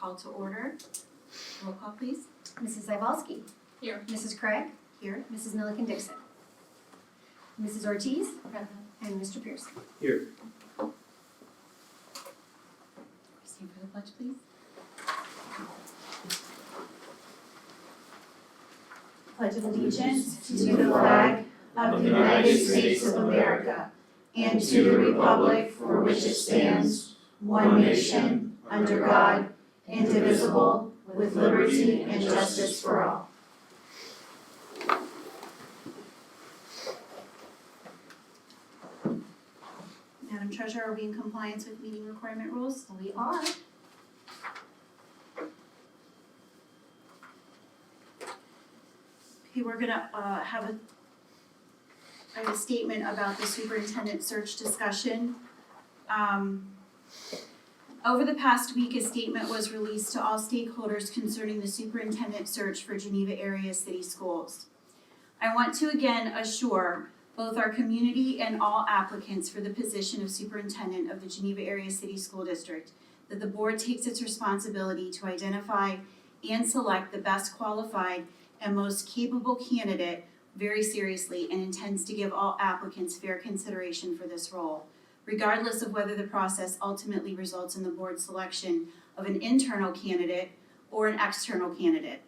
call to order. Roll call, please. Mrs. Cybulski. Here. Mrs. Krieg. Here. Mrs. Milliken Dixon. Mrs. Ortiz. Present. And Mr. Pierson. Here. Stand for the pledge, please. Pledge of allegiance to the flag of the United States of America and to the republic for which it stands, one nation, under God, indivisible, with liberty and justice for all. Madam Treasurer, are we in compliance with meeting requirement rules? We are. Okay, we're gonna have a statement about the superintendent search discussion. Over the past week, a statement was released to all stakeholders concerning the superintendent search for Geneva area city schools. I want to again assure both our community and all applicants for the position of superintendent of the Geneva area city school district that the board takes its responsibility to identify and select the best qualified and most capable candidate very seriously and intends to give all applicants fair consideration for this role, regardless of whether the process ultimately results in the board's selection of an internal candidate or an external candidate.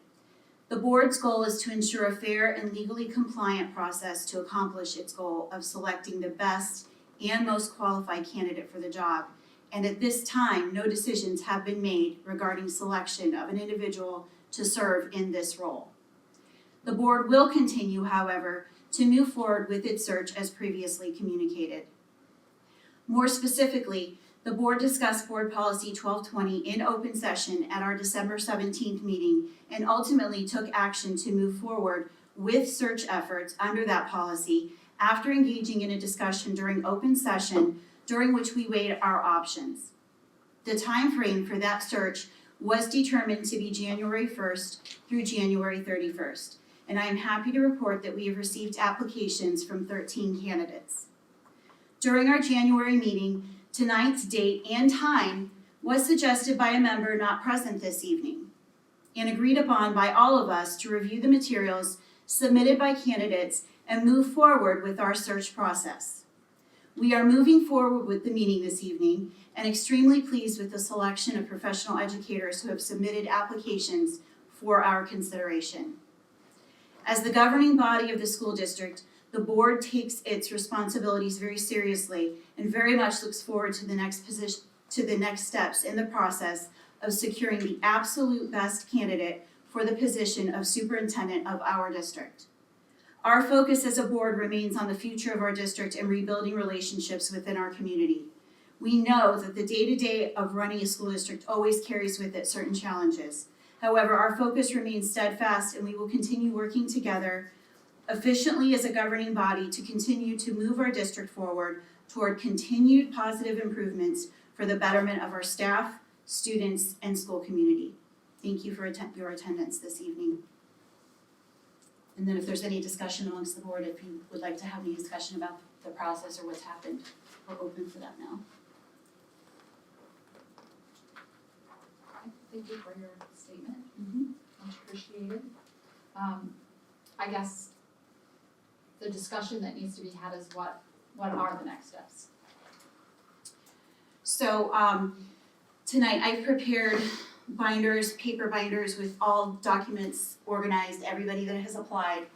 The board's goal is to ensure a fair and legally compliant process to accomplish its goal of selecting the best and most qualified candidate for the job. And at this time, no decisions have been made regarding selection of an individual to serve in this role. The board will continue, however, to move forward with its search as previously communicated. More specifically, the board discussed Board Policy 1220 in open session at our December 17th meeting and ultimately took action to move forward with search efforts under that policy after engaging in a discussion during open session during which we weighed our options. The time frame for that search was determined to be January 1st through January 31st, and I am happy to report that we have received applications from 13 candidates. During our January meeting, tonight's date and time was suggested by a member not present this evening and agreed upon by all of us to review the materials submitted by candidates and move forward with our search process. We are moving forward with the meeting this evening and extremely pleased with the selection of professional educators who have submitted applications for our consideration. As the governing body of the school district, the board takes its responsibilities very seriously and very much looks forward to the next steps in the process of securing the absolute best candidate for the position of superintendent of our district. Our focus as a board remains on the future of our district and rebuilding relationships within our community. We know that the day-to-day of running a school district always carries with it certain challenges. However, our focus remains steadfast and we will continue working together efficiently as a governing body to continue to move our district forward toward continued positive improvements for the betterment of our staff, students, and school community. Thank you for your attendance this evening. And then if there's any discussion amongst the board, if you would like to have any discussion about the process or what's happened, we're open for that now. Thank you for your statement. Mm-hmm. Much appreciated. I guess the discussion that needs to be had is what are the next steps? So tonight I've prepared binders, paper binders with all documents organized, everybody that has applied.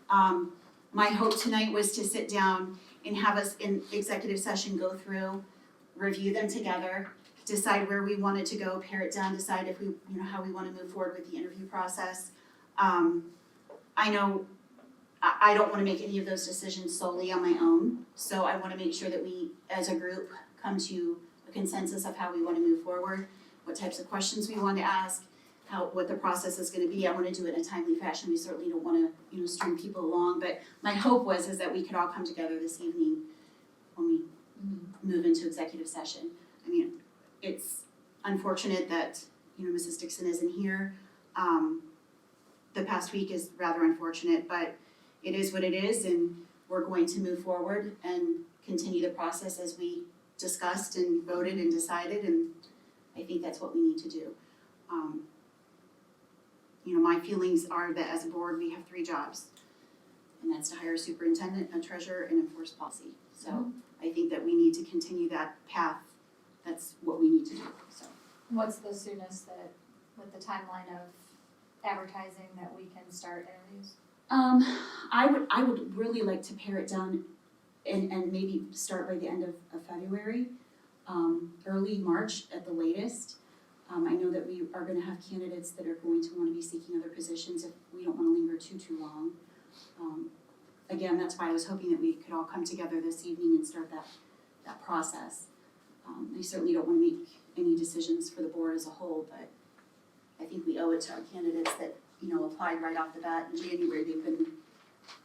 My hope tonight was to sit down and have us in executive session go through, review them together, decide where we wanted to go, pare it down, decide if we, how we want to move forward with the interview process. I know I don't want to make any of those decisions solely on my own, so I want to make sure that we, as a group, come to a consensus of how we want to move forward, what types of questions we want to ask, what the process is going to be. I want to do it in a timely fashion. We certainly don't want to, string people along, but my hope is that we could all come together this evening when we move into executive session. I mean, it's unfortunate that, Mrs. Dixon isn't here. The past week is rather unfortunate, but it is what it is, and we're going to move forward and continue the process as we discussed and voted and decided, and I think that's what we need to do. You know, my feelings are that as a board, we have 3 jobs. And that's to hire a superintendent, a treasurer, and enforce policy. So I think that we need to continue that path. That's what we need to do, so. What's the soonest that, with the timeline of advertising, that we can start interviews? I would really like to pare it down and maybe start by the end of February, early March at the latest. I know that we are gonna have candidates that are going to wanna be seeking other positions if we don't wanna linger too long. Again, that's why I was hoping that we could all come together this evening and start that process. I certainly don't wanna make any decisions for the board as a whole, but I think we owe it to our candidates that, you know, applied right off the bat in January. They've been,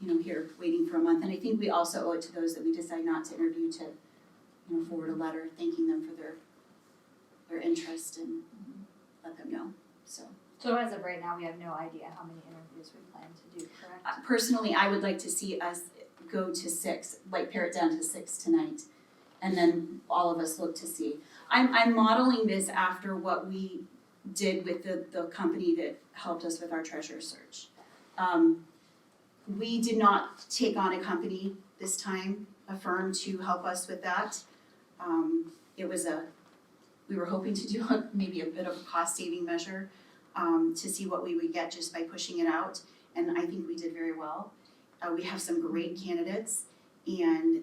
you know, here waiting for a month. And I think we also owe it to those that we decide not to interview to, you know, forward a letter thanking them for their interest and let them know, so. So as of right now, we have no idea how many interviews we plan to do, correct? Personally, I would like to see us go to 6, like pare it down to 6 tonight. And then all of us look to see. I'm modeling this after what we did with the company that helped us with our treasure search. We did not take on a company this time, a firm to help us with that. We were hoping to do maybe a bit of a cost saving measure to see what we would get just by pushing it out, and I think we did very well. We have some great candidates, and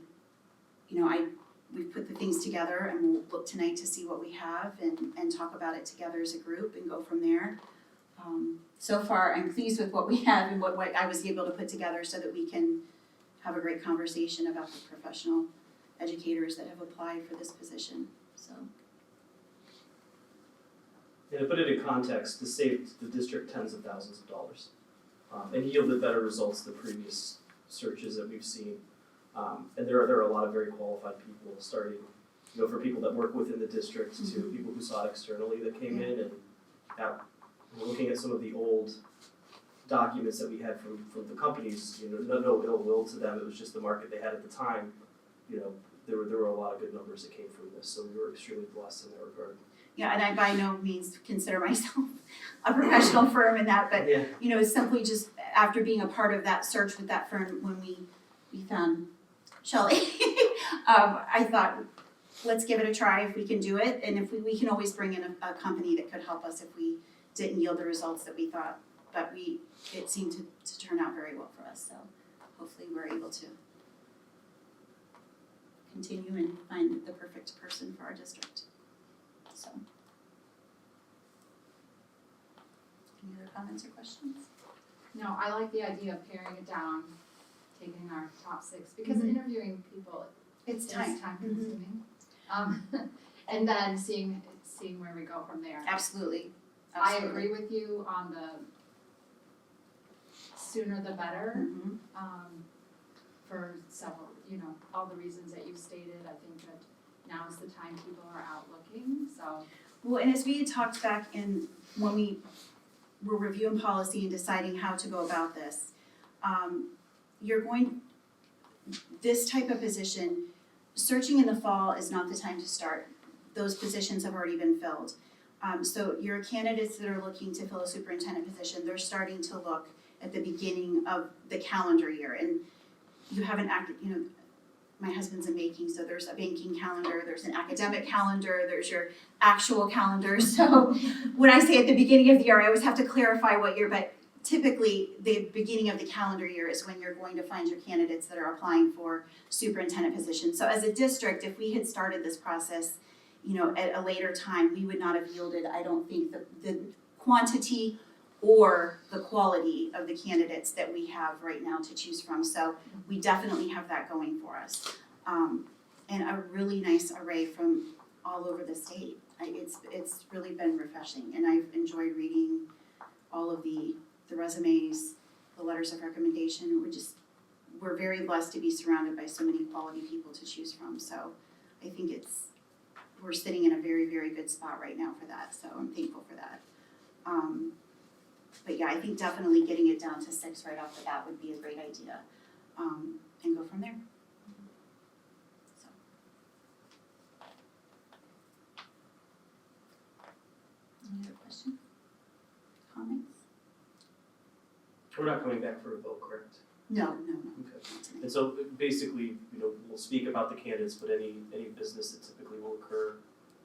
you know, we've put the things together, and we'll look tonight to see what we have and talk about it together as a group and go from there. So far, I'm pleased with what we have and what I was able to put together so that we can have a great conversation about the professional educators that have applied for this position, so. And to put it in context, this saved the district tens of thousands of dollars and yielded better results than previous searches that we've seen. And there are a lot of very qualified people starting, you know, for people that work within the district to people who sought externally that came in, and looking at some of the old documents that we had from the companies, you know, no ill will to them, it was just the market they had at the time. You know, there were a lot of good numbers that came from this, so we were extremely blessed in that regard. Yeah, and I by no means consider myself a professional firm in that, but Yeah. you know, simply just after being a part of that search with that firm when we found Shelley, I thought, let's give it a try if we can do it, and if we can always bring in a company that could help us if we didn't yield the results that we thought, but it seemed to turn out very well for us, so hopefully we're able to continue and find the perfect person for our district, so. Any other comments or questions? No, I like the idea of paring it down, taking our top 6, because interviewing people It's is time. time consuming. And then seeing where we go from there. Absolutely. I agree with you on the sooner the better, Mhm. for several, you know, all the reasons that you stated. I think that now is the time people are out looking, so. Well, and as we had talked back in, when we were reviewing policy and deciding how to go about this, this type of position, searching in the fall is not the time to start. Those positions have already been filled. So your candidates that are looking to fill a superintendent position, they're starting to look at the beginning of the calendar year. And you have my husband's in banking, so there's a banking calendar, there's an academic calendar, there's your actual calendar. So when I say at the beginning of the year, I always have to clarify what year, but typically the beginning of the calendar year is when you're going to find your candidates that are applying for superintendent positions. So as a district, if we had started this process, you know, at a later time, we would not have yielded, I don't think, the quantity or the quality of the candidates that we have right now to choose from. So we definitely have that going for us. And a really nice array from all over the state. It's really been refreshing, and I've enjoyed reading all of the resumes, the letters of recommendation. We're very blessed to be surrounded by so many quality people to choose from. So I think we're sitting in a very, very good spot right now for that, so I'm thankful for that. But yeah, I think definitely getting it down to 6 right off the bat would be a great idea, and go from there. So. Any other questions? We're not coming back for a vote, correct? No. Okay. Not tonight. And so basically, we'll speak about the candidates, but any business that typically will occur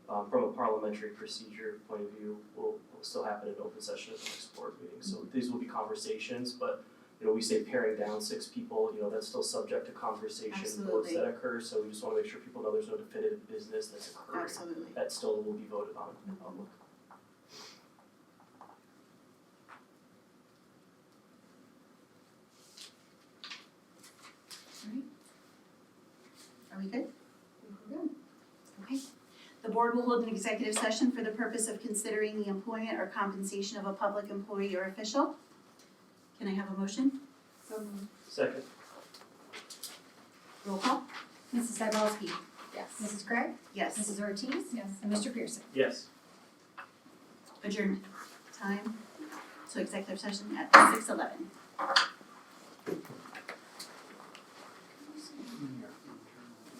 from a parliamentary procedure point of view will still happen in open session at the next board meeting. So these will be conversations, but we say paring down 6 people, that's still subject to conversation, votes Absolutely. that occur. So we just wanna make sure people know there's no definitive business that's occurring. Absolutely. That still will be voted on in public. Are we good? We're good. Okay. The board will hold an executive session for the purpose of considering the employment or compensation of a public employee or official. Can I have a motion? So moved. Second. Roll call? Mrs. Cybulski. Yes. Mrs. Krieg. Yes. Mrs. Ortiz. Yes. And Mr. Pierson. Yes. Adjournment time. So executive session at 6:11.